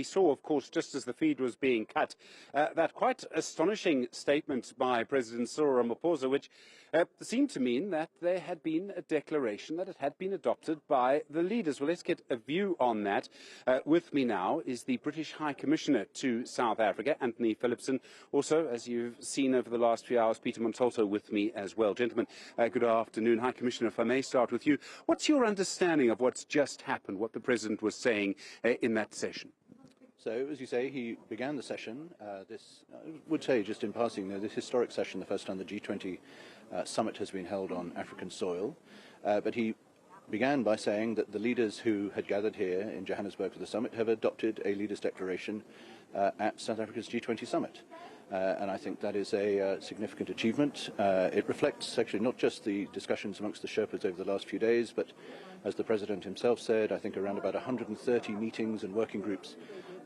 we saw, of course, just as the feed was being cut, that quite astonishing statement by President Cyril Ramaphosa, which seemed to mean that there had been a declaration that it had been adopted by the leaders. Well, let's get a view on that. With me now is the British High Commissioner to South Africa, Antony Phillipson. Also, as you've seen over the last few hours, Peter Montalto with me as well. Gentlemen, good afternoon. High Commissioner, if I may start with you. What's your understanding of what's just happened, what the President was saying in that session? So, as you say, he began the session, I would say just in passing, this historic session, the first time the G20 summit has been held on African soil, but he began by saying that the leaders who had gathered here in Johannesburg for the summit have adopted a leaders' declaration at South Africa's G20 summit. And I think that is a significant achievement. It reflects actually not just the discussions amongst the Sherpas over the last few days, but as the President himself said, I think around about 130 meetings and working groups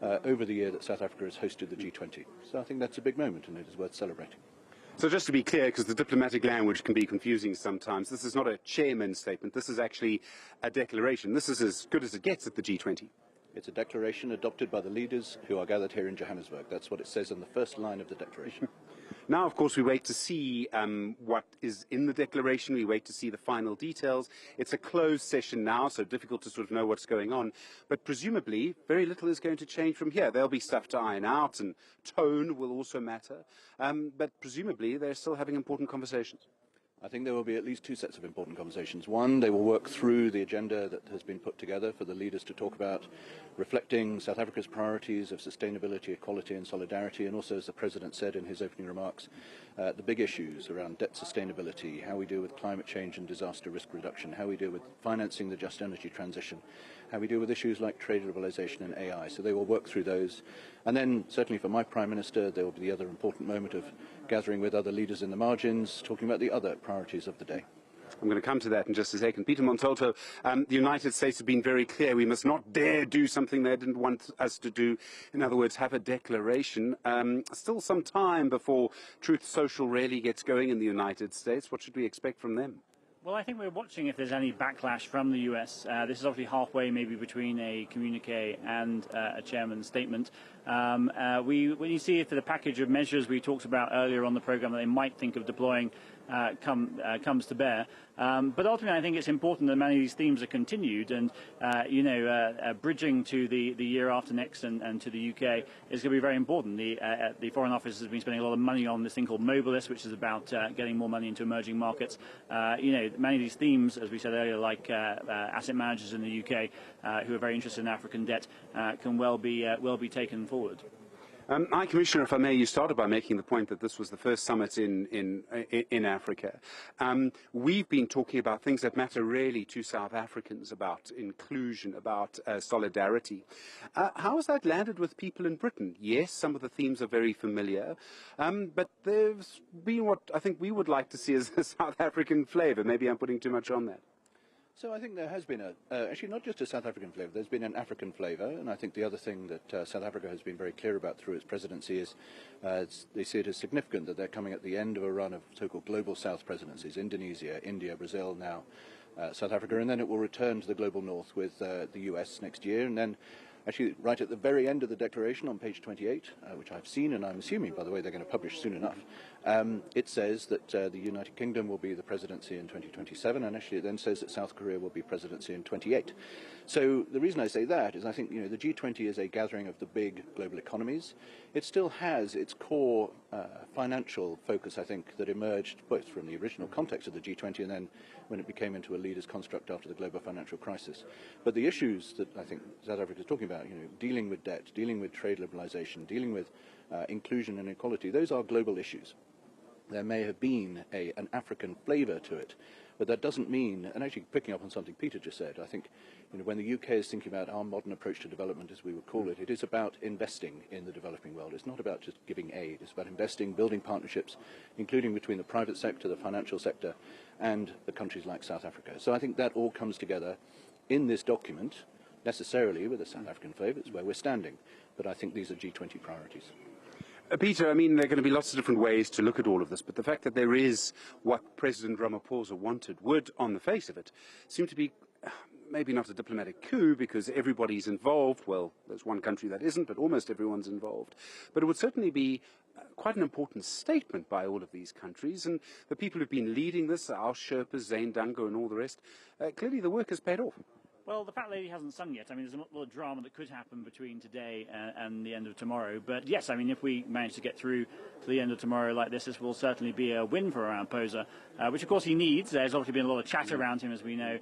over the year that South Africa has hosted the G20. So I think that's a big moment and it is worth celebrating. So just to be clear, because the diplomatic language can be confusing sometimes, this is not a chairman's statement, this is actually a declaration. This is as good as it gets at the G20. It's a declaration adopted by the leaders who are gathered here in Johannesburg. That's what it says in the first line of the declaration. Now, of course, we wait to see what is in the declaration. We wait to see the final details. It's a closed session now, so difficult to sort of know what's going on. But presumably, very little is going to change from here. There'll be stuff to iron out, and tone will also matter. But presumably, they're still having important conversations. I think there will be at least two sets of important conversations. One, they will work through the agenda that has been put together for the leaders to talk about, reflecting South Africa's priorities of sustainability, equality and solidarity, and also, as the President said in his opening remarks, the big issues around debt sustainability, how we deal with climate change and disaster risk reduction, how we deal with financing the just energy transition, how we deal with issues like trade liberalisation and AI. So they will work through those. And then, certainly for my Prime Minister, there will be the other important moment of gathering with other leaders in the margins, talking about the other priorities of the day. I'm going to come to that in just a second. Peter Montalto, the United States have been very clear. We must not dare do something they didn't want us to do. In other words, have a declaration. Still some time before Truth Social really gets going in the United States. What should we expect from them? Well, I think we're watching if there's any backlash from the US. This is obviously halfway maybe between a communique and a chairman's statement. When you see if the package of measures we talked about earlier on the programme that they might think of deploying comes to bear. But ultimately, I think it's important that many of these themes are continued, and bridging to the year after next and to the UK is going to be very important. The Foreign Office has been spending a lot of money on this thing called Mobilis, which is about getting more money into emerging markets. Many of these themes, as we said earlier, like asset managers in the UK who are very interested in African debt, can well be taken forward. High Commissioner, if I may, you started by making the point that this was the first summit in Africa. We've been talking about things that matter really to South Africans, about inclusion, about solidarity. How has that landed with people in Britain? Yes, some of the themes are very familiar, but there's been what I think we would like to see as a South African flavour. Maybe I'm putting too much on that. So I think there has been actually not just a South African flavour, there's been an African flavour, and I think the other thing that South Africa has been very clear about through its presidency is they see it as significant that they're coming at the end of a run of so-called Global South presidencies, Indonesia, India, Brazil, now South Africa, and then it will return to the Global North with the US next year, and then actually right at the very end of the declaration on page 28, which I've seen, and I'm assuming, by the way, they're going to publish soon enough, it says that the United Kingdom will be the presidency in 2027, and actually it then says that South Korea will be presidency in 28. So the reason I say that is I think the G20 is a gathering of the big global economies. It still has its core financial focus, I think, that emerged both from the original context of the G20 and then when it became into a leaders' construct after the global financial crisis. But the issues that I think South Africa is talking about, dealing with debt, dealing with trade liberalisation, dealing with inclusion and equality, those are global issues. There may have been an African flavour to it, but that doesn't mean, and actually picking up on something Peter just said, I think when the UK is thinking about our modern approach to development, as we would call it, it is about investing in the developing world. It's not about just giving aid. It's about investing, building partnerships, including between the private sector, the financial sector, and the countries like South Africa. So I think that all comes together in this document, necessarily with a South African flavour. It's where we're standing. But I think these are G20 priorities. Peter, I mean, there are going to be lots of different ways to look at all of this, but the fact that there is what President Ramaphosa wanted would, on the face of it, seem to be maybe not a diplomatic coup because everybody's involved. Well, there's one country that isn't, but almost everyone's involved. But it would certainly be quite an important statement by all of these countries. And the people who've been leading this, our Sherpas, Zane Dango and all the rest, clearly the work has paid off. Well, the Fat Lady hasn't sung yet. I mean, there's a lot of drama that could happen between today and the end of tomorrow. But yes, I mean, if we manage to get through to the end of tomorrow like this will certainly be a win for Ramaphosa, which of course he needs. There's obviously been a lot of chat around him, as we know,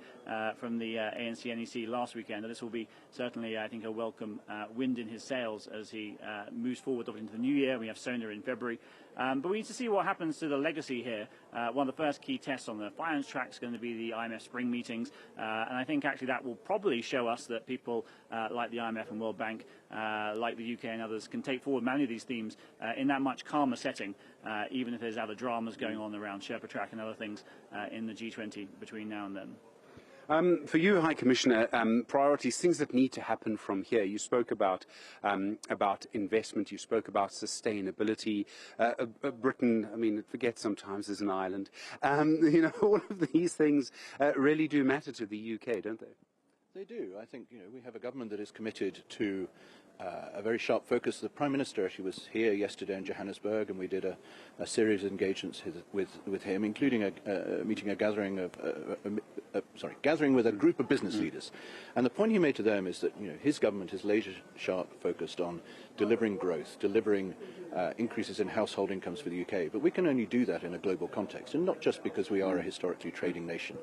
from the ANC NEC last weekend. And this will be certainly, I think, a welcome wind in his sails as he moves forward into the new year. We have Sona in February. But we need to see what happens to the legacy here. One of the first key tests on the finance track is going to be the IMF spring meetings. And I think actually that will probably show us that people like the IMF and World Bank, like the UK and others, can take forward many of these themes in that much calmer setting, even if there's other dramas going on around Sherpa track and other things in the G20 between now and then. For you, High Commissioner, priorities, things that need to happen from here. You spoke about investment. You spoke about sustainability. Britain, I mean, forget sometimes is an island. You know, all of these things really do matter to the UK, don't they? They do. I think, you know, we have a government that is committed to a very sharp focus. The Prime Minister actually was here yesterday in Johannesburg, and we did a series of engagements with him, including gathering with a group of business leaders. And the point he made to them is that, you know, his government is laser sharp focused on delivering growth, delivering increases in household incomes for the UK. But we can only do that in a global context, and not just because we are a historically trading nation.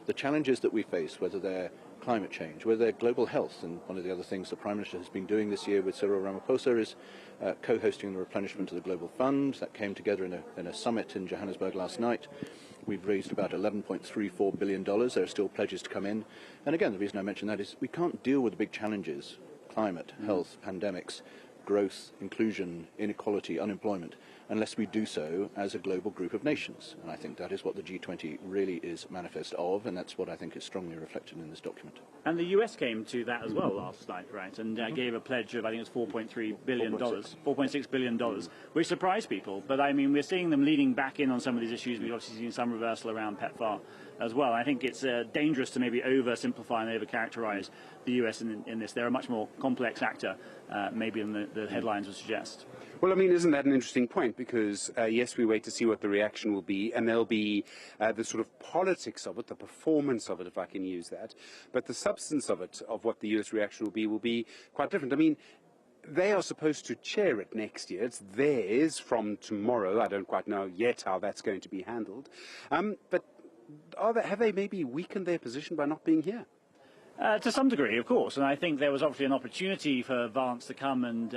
The challenges that we face, whether they're climate change, whether they're global health, and one of the other things the Prime Minister has been doing this year with Cyril Ramaphosa is co-hosting the replenishment of the Global Fund. That came together in a summit in Johannesburg last night. We've raised about $11.34 billion. There are still pledges to come in. And again, the reason I mention that is we can't deal with the big challenges, climate, health, pandemics, growth, inclusion, inequality, unemployment, unless we do so as a global group of nations. And I think that is what the G20 really is manifest of, and that's what I think is strongly reflected in this document. And the US came to that as well last night, right, and gave a pledge of, I think it was $4.3 billion, $4.6 billion, which surprised people. But, I mean, we're seeing them leading back in on some of these issues. We've obviously seen some reversal around PEPFAR as well. I think it's dangerous to maybe oversimplify and overcharacterize the US in this. They're a much more complex actor, maybe than the headlines would suggest. Well, I mean, isn't that an interesting point? Because, yes, we wait to see what the reaction will be, and there'll be the sort of politics of it, the performance of it, if I can use that. But the substance of it, of what the US reaction will be quite different. I mean, they are supposed to chair it next year. It's theirs from tomorrow. I don't quite know yet how that's going to be handled. But have they maybe weakened their position by not being here? To some degree, of course, and I think there was obviously an opportunity for Vance to come and,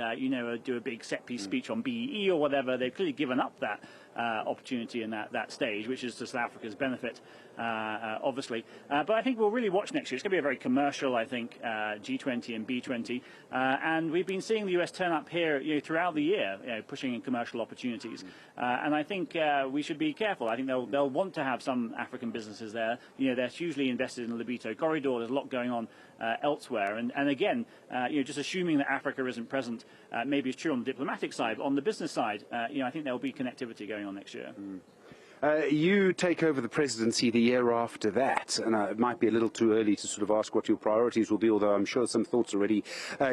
do a big set-piece speech on BEE or whatever. They've clearly given up that opportunity in that stage, which is to South Africa's benefit, obviously. But I think we'll really watch next year. It's going to be a very commercial, I think, G20 and B20. And we've been seeing the US turn up here throughout the year, pushing in commercial opportunities. And I think we should be careful. I think they'll want to have some African businesses there. They're hugely invested in the Lobito corridor. There's a lot going on elsewhere. And again, just assuming that Africa isn't present, maybe it's true on the diplomatic side. On the business side, I think there will be connectivity going on next year. You take over the presidency the year after that, and it might be a little too early to sort of ask what your priorities will be, although I'm sure some thoughts already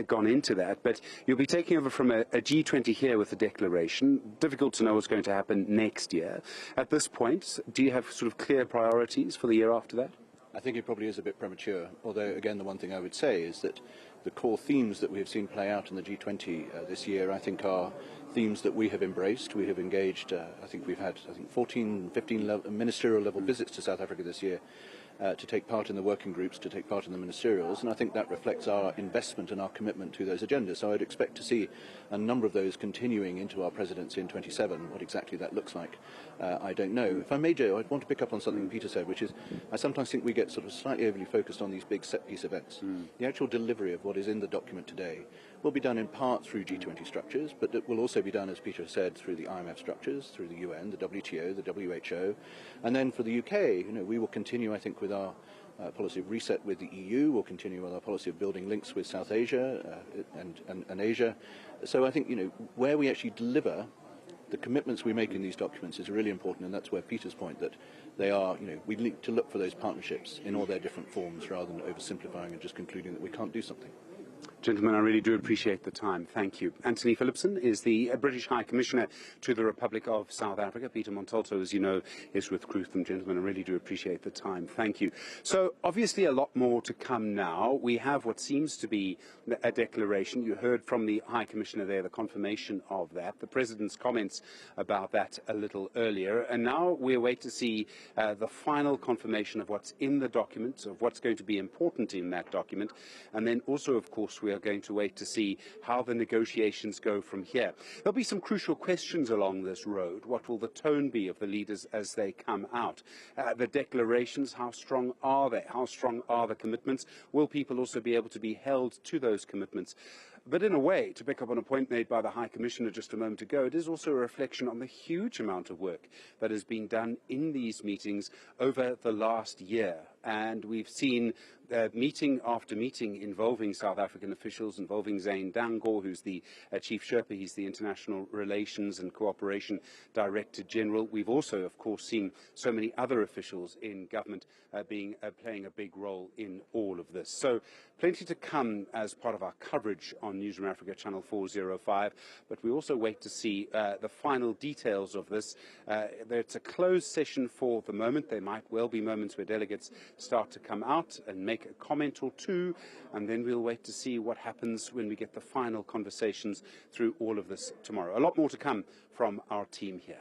gone into that. But you'll be taking over from a G20 here with the declaration. Difficult to know what's going to happen next year. At this point, do you have sort of clear priorities for the year after that? I think it probably is a bit premature, although, again, the one thing I would say is that the core themes that we have seen play out in the G20 this year, I think, are themes that we have embraced. We have engaged, I think we've had 14, 15 ministerial level visits to South Africa this year to take part in the working groups, to take part in the ministerials, and I think that reflects our investment and our commitment to those agendas. So I'd expect to see a number of those continuing into our presidency in 27. What exactly that looks like, I don't know. If I may, Joe, I'd want to pick up on something Peter said, which is I sometimes think we get sort of slightly overly focused on these big set-piece events. The actual delivery of what is in the document today will be done in part through G20 structures, but it will also be done, as Peter said, through the IMF structures, through the UN, the WTO, the WHO, and then for the UK, we will continue, I think, with our policy of reset with the EU. We'll continue with our policy of building links with South Asia and Asia. So I think, where we actually deliver the commitments we make in these documents is really important, and that's where Peter's point that they are, we need to look for those partnerships in all their different forms rather than oversimplifying and just concluding that we can't do something. Gentlemen, I really do appreciate the time. Thank you. Antony Phillipson is the British High Commissioner to the Republic of South Africa. Peter Montalto, as you know, is with Crutham. Gentlemen, I really do appreciate the time. Thank you. So, obviously, a lot more to come now. We have what seems to be a declaration. You heard from the High Commissioner there, the confirmation of that, the President's comments about that a little earlier. And now we await to see the final confirmation of what's in the document, of what's going to be important in that document. And then also, of course, we are going to wait to see how the negotiations go from here. There'll be some crucial questions along this road. What will the tone be of the leaders as they come out? The declarations, how strong are they? How strong are the commitments? Will people also be able to be held to those commitments? But in a way, to pick up on a point made by the High Commissioner just a moment ago, it is also a reflection on the huge amount of work that has been done in these meetings over the last year. And we've seen meeting after meeting involving South African officials, involving Zane Dangor, who's the Chief Sherpa. He's the International Relations and Cooperation Director General. We've also, of course, seen so many other officials in government playing a big role in all of this. So plenty to come as part of our coverage on Newzroom Afrika Channel 405, but we also wait to see the final details of this. It's a closed session for the moment. There might well be moments where delegates start to come out and make a comment or two, and then we'll wait to see what happens when we get the final conversations through all of this tomorrow. A lot more to come from our team here.